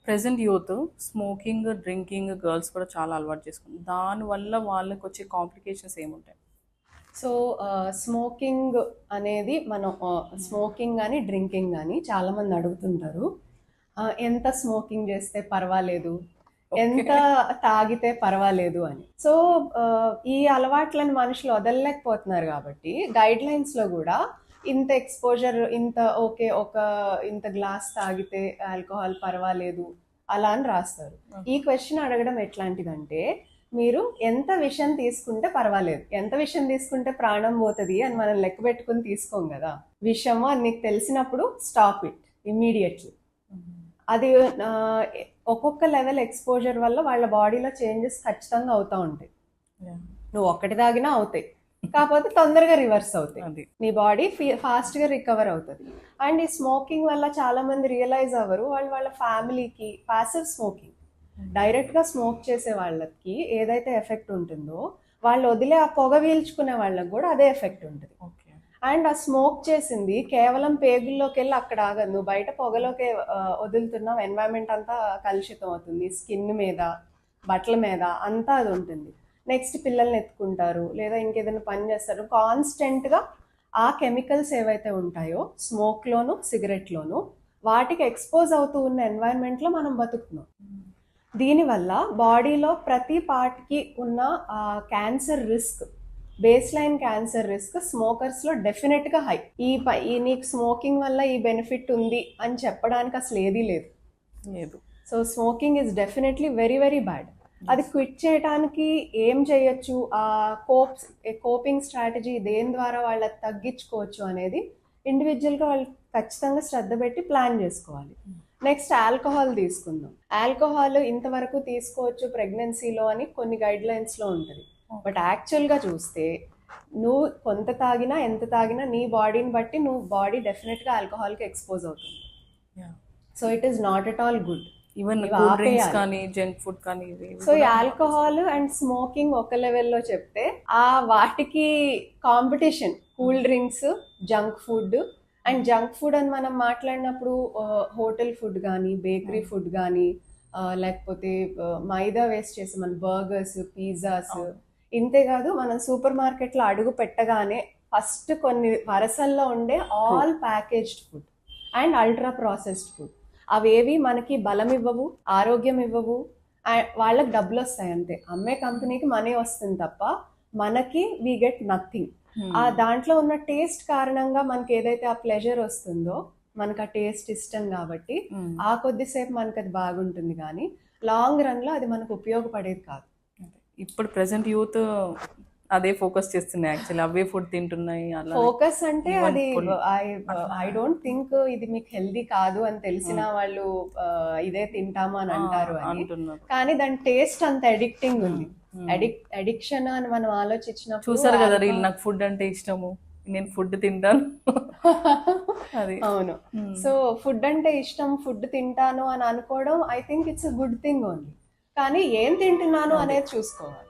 Present youth smoking, drinking girls కూడా చాలా అలవాటు చేసుకుంది. దానివల్ల వాళ్ళకి వచ్చే కాంప్లికేషన్స్ ఏముంటాయి? సో స్మోకింగ్ అనేది మనం స్మోకింగ్ కానీ డ్రింకింగ్ కానీ చాలా మంది అడుగుతుంటారు. ఎంత స్మోకింగ్ చేస్తే పర్వాలేదు, ఎంత తాగితే పర్వాలేదు అని. సో ఈ అలవాట్లను మనుషులు వదలలేకపోతున్నారు కాబట్టి గైడ్ లైన్స్ లో కూడా ఇంత ఎక్స్పోజర్, ఇంత ఓకే, ఇంత గ్లాస్ తాగితే ఆల్కహాల్ పర్వాలేదు అలా అని రాస్తారు. ఈ క్వశ్చన్ అడగడం ఎట్లాంటిదంటే, మీరు ఎంత విషయం తీసుకుంటే పర్వాలేదు, ఎంత విషయం తీసుకుంటే ప్రాణం పోతుంది అని మనం లెక్క పెట్టుకుని తీసుకోం కదా. విషయము అని నీకు తెలిసినప్పుడు స్టాప్ ఇట్ ఇమ్మీడియట్లీ. అది ఒక్కొక్క లెవెల్ ఎక్స్పోజర్ వల్ల వాళ్ళ బాడీలో చేంజెస్ ఖచ్చితంగా అవుతూ ఉంటాయి. నువ్వు ఒక్కటి తాగినా అవుతాయి, కాకపోతే తొందరగా రివర్స్ అవుతాయి, నీ బాడీ ఫాస్ట్ గా రికవర్ అవుతుంది. అండ్ ఈ స్మోకింగ్ వల్ల చాలా మంది రియలైజ్ అవ్వరు. వాళ్ళ ఫ్యామిలీకి ప్యాసివ్ స్మోకింగ్, డైరెక్ట్ గా స్మోక్ చేసే వాళ్ళకి ఏదైతే ఎఫెక్ట్ ఉంటుందో వాళ్ళు వదిలే ఆ పొగ పీల్చుకునే వాళ్ళకి కూడా అదే ఎఫెక్ట్ ఉంటుంది. అండ్ ఆ స్మోక్ చేసింది కేవలం పేగుల్లోకి వెళ్ళి అక్కడ ఆగదు, నువ్వు బయట పొగలోకి వదులుతున్నావు, ఎన్వైరన్మెంట్ అంతా కలుషితం అవుతుంది, స్కిన్ మీద, బట్టల మీద అంతా అది ఉంటుంది. నెక్స్ట్ పిల్లల్ని ఎత్తుకుంటారు లేదా ఇంకేదైనా పని చేస్తారు, కాన్స్టెంట్గా ఆ కెమికల్స్ ఏవైతే ఉంటాయో స్మోక్లోను సిగరెట్లోను వాటికి ఎక్స్పోజ్ అవుతూ ఉన్న ఎన్వైరన్మెంట్లో మనం బతుకుతున్నాం. దీనివల్ల బాడీలో ప్రతి పార్ట్కి ఉన్న cancer risk, base line cancer risk స్మోకర్స్లో డెఫినెట్గా హై. నీకు స్మోకింగ్ వల్ల ఈ బెనిఫిట్ ఉంది అని చెప్పడానికి అసలు ఏదీ లేదు. So smoking is definitely very very bad. అది క్విట్ చేయడానికి ఏం చేయొచ్చు, ఆ కోపింగ్ స్ట్రాటజీ దేని ద్వారా వాళ్ళకి తగ్గించుకోవచ్చు అనేది ఇండివిజువల్గా వాళ్ళు ఖచ్చితంగా శ్రద్ధ పెట్టి ప్లాన్ చేసుకోవాలి. నెక్స్ట్ ఆల్కహాల్ తీసుకుందాం. ఆల్కహాల్ ఇంతవరకు తీసుకోవచ్చు ప్రెగ్నెన్సీలో అని కొన్ని గైడ్ లైన్స్లో ఉంటుంది. బట్ యాక్చువల్గా చూస్తే నువ్వు కొంత తాగినా ఎంత తాగినా నీ బాడీని బట్టి బాడీ డెఫినెట్గా ఆల్కహాల్కి ఎక్స్పోజ్ అవుతుంది. So it is not at all good. Even కానీ జంక్ ఫుడ్ కానీ. సో ఈ ఆల్కహాల్ అండ్ స్మోకింగ్ ఒక లెవెల్లో చెప్తే, ఆ వాటికి competition cool drinks, junk food. And junk food అని మనం మాట్లాడినప్పుడు హోటల్ ఫుడ్ కానీ, బేకరీ ఫుడ్ కానీ, లేకపోతే మైదా వేస్ట్ చేసి మన బర్గర్స్, పిజ్జాస్. ఇంతేకాదు మనం సూపర్ మార్కెట్లో అడుగు పెట్టగానే ఫస్ట్ కొన్ని వరసల్లో ఉండే all packaged food and ultra processed food. అవేవి మనకి బలం ఇవ్వవు, ఆరోగ్యం ఇవ్వవు, వాళ్ళకి డబ్బులు వస్తాయి అంతే. అమ్మే కంపెనీకి మనీ వస్తుంది తప్ప మనకి వీ గెట్ నథింగ్. ఆ దాంట్లో ఉన్న టేస్ట్ కారణంగా మనకి ఏదైతే ఆ ప్లెజర్ వస్తుందో, మనకు ఆ టేస్ట్ ఇష్టం కాబట్టి ఆ కొద్దిసేపు మనకి అది బాగుంటుంది, కానీ లాంగ్ రన్ లో అది మనకు ఉపయోగపడేది కాదు. ఇప్పుడు ప్రెసెంట్ యూత్ అదే ఫోకస్ చేస్తున్నాయి, యాక్చువల్లీ అవే ఫుడ్ తింటున్నాయి. ఫోకస్ అంటే అది ఐ డోంట్ థింక్ ఇది మీకు హెల్దీ కాదు అని తెలిసిన వాళ్ళు ఇదే తింటాము అని అంటారు అని. కానీ దాని టేస్ట్ అంత అడిక్టింగ్ ఉంది. అడిక్షన్ అని మనం ఆలోచించినప్పుడు చూసారు కదా, నాకు ఫుడ్ అంటే ఇష్టము, నేను ఫుడ్ తింటాను. అవును. సో ఫుడ్ అంటే ఇష్టం, ఫుడ్ తింటాను అని అనుకోవడం I think it's a good thing only. కానీ ఏం తింటున్నాను అనేది చూసుకోవాలి.